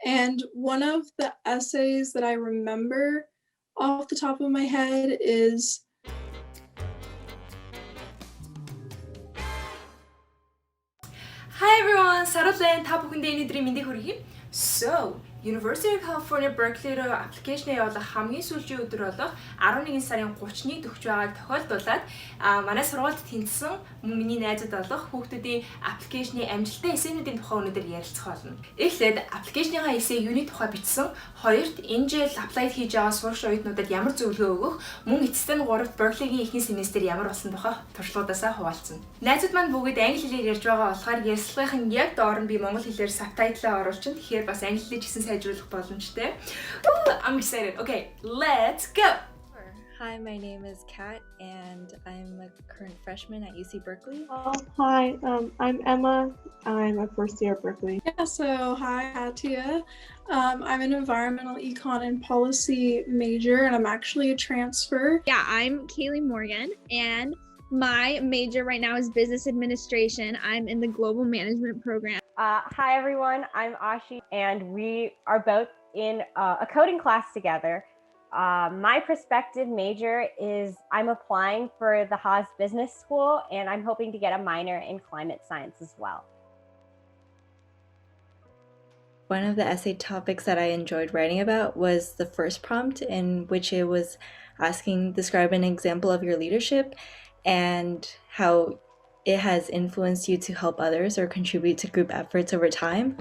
And one of the essays that I remember off the top of my head is Hi everyone! Saruul та бүхэндээ өнөөдрийн мэндийг хүргэе. So, University of California Berkeley-д аппликейшн явуулах хамгийн сүүлийн өдөр болох 11 сарын 31-нд өгч байгааг тохиолдуулаад манай сургуульд тэнцсэн миний найзууд болох хүүхдүүдийн аппликейшны амжилттай эсээнүүдийн тухай өнөөдөр ярилцах болно. Эхлээд аппликейшныхаа эсээ юуны тухай бичсэн, хоёрт энэ жил апплайд хийж байгаа сурагч оюутнуудад ямар зөвлөгөө өгөх, мөн эцэст нь гуравт Berkeley-гийн эхний семестр ямар болсон тухай туршлагаадаасаа хуваалцсан. Найзууд маань бүгд англи хэлээр ярьж байгаа болохоор ярьцлагын яг доор нь би монгол хэлээр сабтайтлаа оруулчихна. Тэгэхээр бас англи хэлээр гэсэн сайжруулах боломжтой. I'm excited. Okay, let's go. Hi, my name is Kat, and I'm a current freshman at UC Berkeley. Hi, I'm Emma. I'm a first year at Berkeley. Yeah, so hi, Katia. I'm an environmental econ and policy major, and I'm actually a transfer. Yeah, I'm Kaylee Morgan, and my major right now is business administration. I'm in the global management program. Hi everyone, I'm Ashi, and we are both in a coding class together. My prospective major is I'm applying for the Haas Business School, and I'm hoping to get a minor in climate science as well. One of the essay topics that I enjoyed writing about was the first prompt, in which it was describe an example of your leadership and how it has influenced you to help others or contribute to group efforts over time.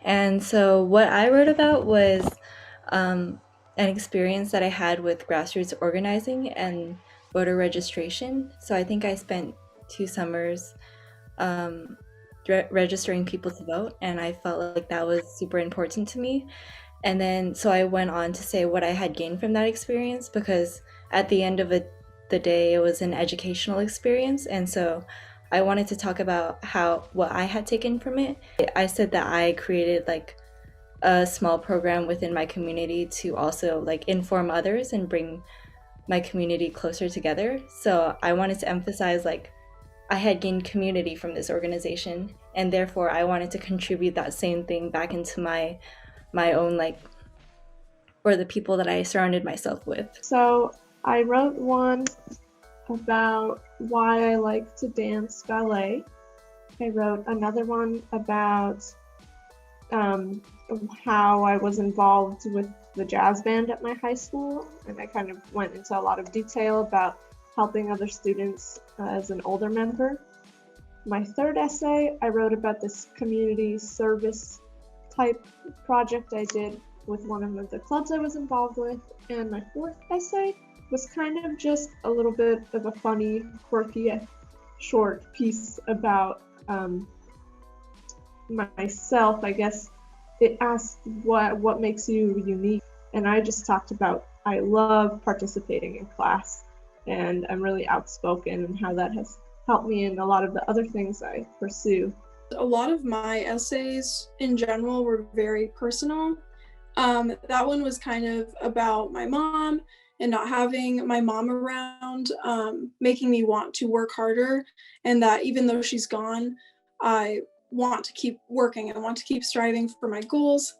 And so what I wrote about was an experience that I had with grassroots organizing and voter registration. So I think I spent 2 summers registering people to vote, and I felt like that was super important to me. And then so I went on to say what I had gained from that experience, because at the end of the day it was an educational experience, and so I wanted to talk about what I had taken from it. I said that I created like a small program within my community to also like inform others and bring my community closer together. So I wanted to emphasize like I had gained community from this organization, and therefore I wanted to contribute that same thing back into my own, like, or the people that I surrounded myself with. So I wrote one about why I like to dance ballet. I wrote another one about how I was involved with the jazz band at my high school, and I kind of went into a lot of detail about helping other students as an older member. My third essay, I wrote about this community service type project I did with one of the clubs I was involved with. And my fourth essay was kind of just a little bit of a funny, quirky, short piece about myself. I guess it asked what makes you unique, and I just talked about I love participating in class, and I'm really outspoken, and how that has helped me in a lot of the other things I pursue. A lot of my essays in general were very personal. That one was kind of about my mom and not having my mom around, making me want to work harder, and that even though she's gone, I want to keep working and want to keep striving for my goals.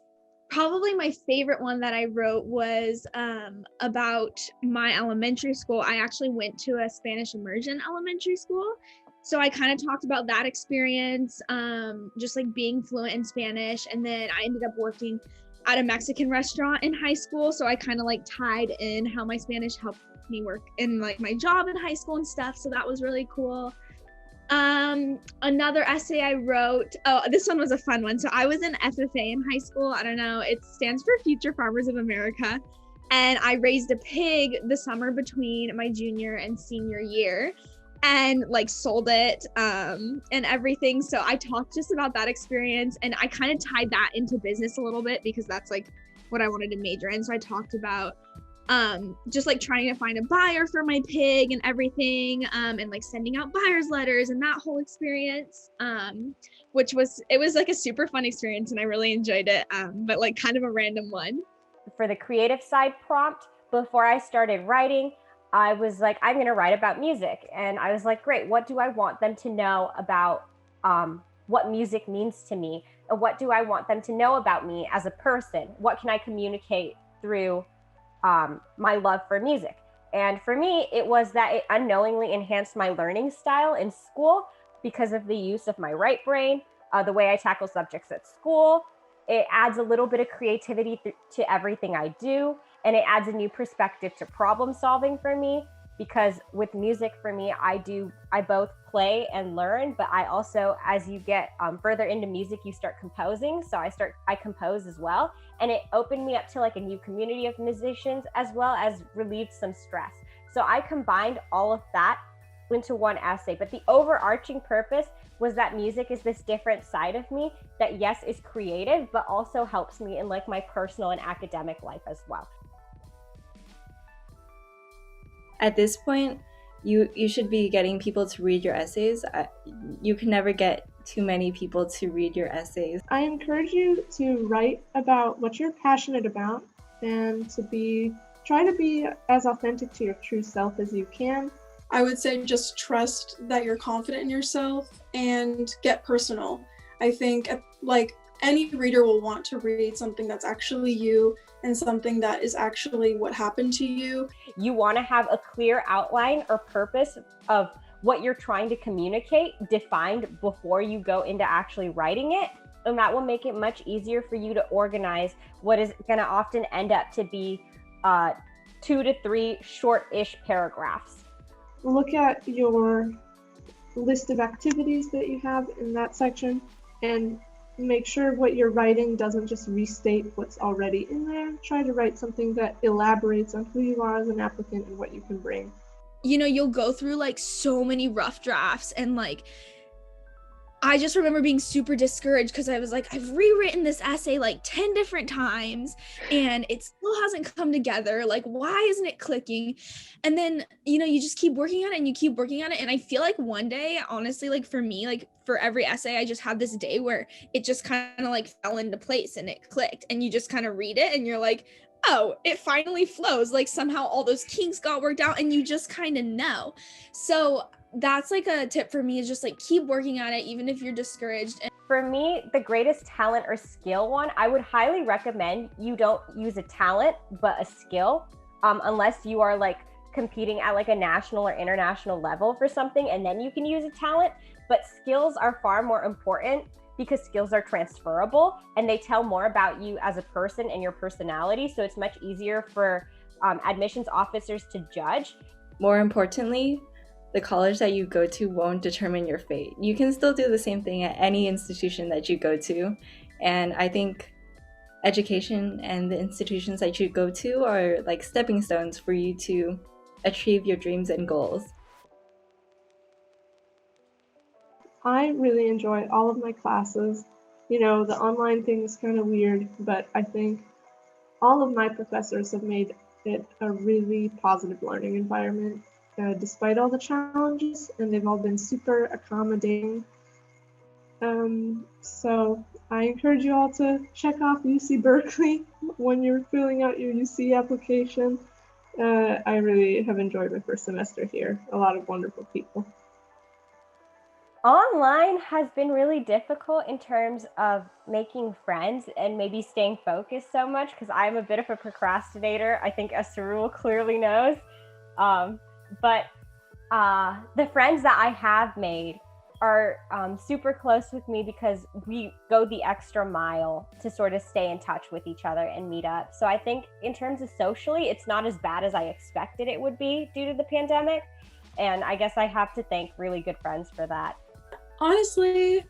Probably my favorite one that I wrote was about my elementary school. I actually went to a Spanish immersion elementary school. So I kind of talked about that experience, just like being fluent in Spanish. And then I ended up working at a Mexican restaurant in high school. So I kind of like tied in how my Spanish helped me work in like my job in high school and stuff. So that was really cool. Another essay I wrote, this one was a fun one. So I was in FFA in high school. I don't know, it stands for Future Farmers of America. And I raised a pig the summer between my junior and senior year, and like sold it and everything. So I talked just about that experience, and I kind of tied that into business a little bit because that's like what I wanted to major in. So I talked about just like trying to find a buyer for my pig and everything, and like sending out buyer's letters and that whole experience, it was like a super fun experience, and I really enjoyed it, but like kind of a random one. For the creative side prompt, before I started writing, I was like, I'm going to write about music. And I was like, great, what do I want them to know about what music means to me? what do I want them to know about me as a person? What can I communicate through my love for music? And for me, it was that it unknowingly enhanced my learning style in school because of the use of my right brain, the way I tackle subjects at school. It adds a little bit of creativity to everything I do, and it adds a new perspective to problem solving for me, because with music for me, I both play and learn, but I also, as you get further into music, you start composing. So I compose as well. And it opened me up to like a new community of musicians, as well as relieved some stress. So I combined all of that into one essay, but the overarching purpose was that music is this different side of me that, yes, is creative, but also helps me in like my personal and academic life as well. At this point, you should be getting people to read your essays. You can never get too many people to read your essays. I encourage you to write about what you're passionate about and try to be as authentic to your true self as you can. I would say just trust that you're confident in yourself and get personal. I think like any reader will want to read something that's actually you and something that is actually what happened to you. You want to have a clear outline or purpose of what you're trying to communicate defined before you go into actually writing it. And that will make it much easier for you to organize what is going to often end up to be 2 to 3 short-ish paragraphs. Look at your list of activities that you have in that section and make sure what you're writing doesn't just restate what's already in there. Try to write something that elaborates on who you are as an applicant and what you can bring. You know, you'll go through like so many rough drafts, and like I just remember being super discouraged because I was like, I've rewritten this essay like 10 different times and it still hasn't come together. Like, why isn't it clicking? And then, you know, you just keep working on it and you keep working on it. And I feel like one day, honestly, like for me, like for every essay, I just had this day where it just kind of like fell into place and it clicked, and you just kind of read it and you're like, oh, it finally flows. Like somehow all those kinks got worked out, and you just kind of know. So that's like a tip for me, is just like keep working at it even if you're discouraged. And for me, the greatest talent or skill one, I would highly recommend you don't use a talent but a skill, unless you are like competing at like a national or international level for something, and then you can use a talent. But skills are far more important because skills are transferable and they tell more about you as a person and your personality. So it's much easier for admissions officers to judge. More importantly, the college that you go to won't determine your fate. You can still do the same thing at any institution that you go to. And I think education and the institutions that you go to are like stepping stones for you to achieve your dreams and goals. I really enjoy all of my classes. You know, the online thing is kind of weird, but I think all of my professors have made it a really positive learning environment. Despite all the challenges, and they've all been super accommodating. So I encourage you all to check off UC Berkeley when you're filling out your UC application. I really have enjoyed my first semester here. A lot of wonderful people. Online has been really difficult in terms of making friends and maybe staying focused so much, because I'm a bit of a procrastinator. I think as Saruul clearly knows. But the friends that I have made are super close with me because we go the extra mile to sort of stay in touch with each other and meet up. So I think in terms of socially, it's not as bad as I expected it would be due to the pandemic. And I guess I have to thank really good friends for that. Honestly,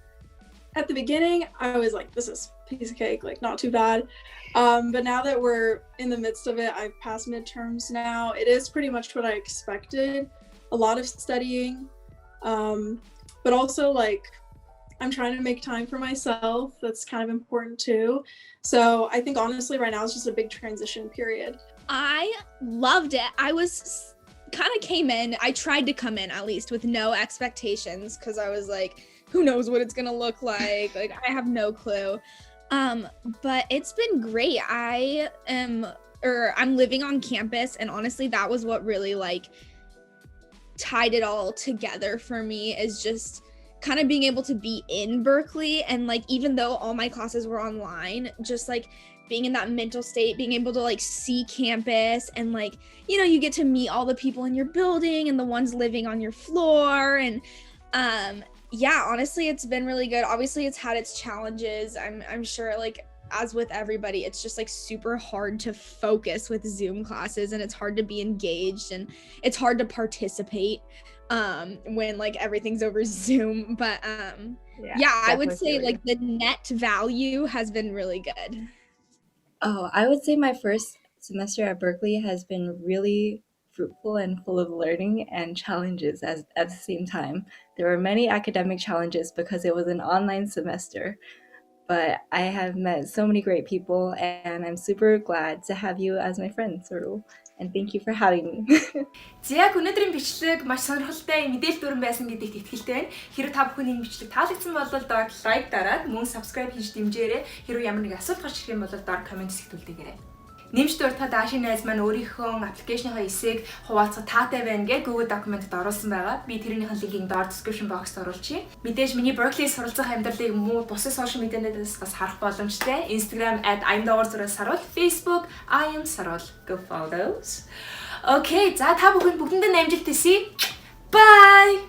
at the beginning, I was like, this is a piece of cake, like not too bad. But now that we're in the midst of it, I've passed midterms now. It is pretty much what I expected. A lot of studying, but also like I'm trying to make time for myself. That's kind of important too. So I think honestly right now it's just a big transition period. I loved it. I tried to come in at least with no expectations, because I was like, who knows what it's gonna look like? Like I have no clue. But it's been great. I'm living on campus, and honestly that was what really like tied it all together for me, is just kind of being able to be in Berkeley, and like even though all my classes were online, just like being in that mental state, being able to like see campus, and like, you know, you get to meet all the people in your building and the ones living on your floor. And yeah, honestly, it's been really good. Obviously it's had its challenges. I'm sure, like as with everybody, it's just like super hard to focus with Zoom classes, and it's hard to be engaged, and it's hard to participate when like everything's over Zoom. But yeah, I would say like the net value has been really good. Oh, I would say my first semester at Berkeley has been really fruitful and full of learning and challenges at the same time. There were many academic challenges because it was an online semester, but I have met so many great people, and I'm super glad to have you as my friend, Saruul. And thank you for having me. Яг өнөөдрийн бичлэг маш сонирхолтой мэдээлэл дүрэн байсан гэдэгт итгэлтэй байна. Хэрэв та бүхэн энэ бичлэг таалагдсан бол доор лайк дараад мөн subscribe хийж дэмжээрэй. Хэрэв ямар нэг асуулт гарч ирэх юм бол доор комент хэвтүүлдэгээрэй. Нэмж дуртахад Ashi найз маань өөрийнхөө аппликейшныхаа эсээг хуваалцах таатай байна гэж Google документэд оруулсан байгаа. Би тэрнийхэн линкийг доор description box-д оруулчихъя. Мэдээж миний Berkeley суралцах амьдралыг муу бусад сошиал медиануудаас бас харах боломжтой. Instagram @I'm_Saruul, Facebook I am Saruul. Go follow those. Okay, за та бүхэнд бүгдэндээ амжилт хүсье. Bye.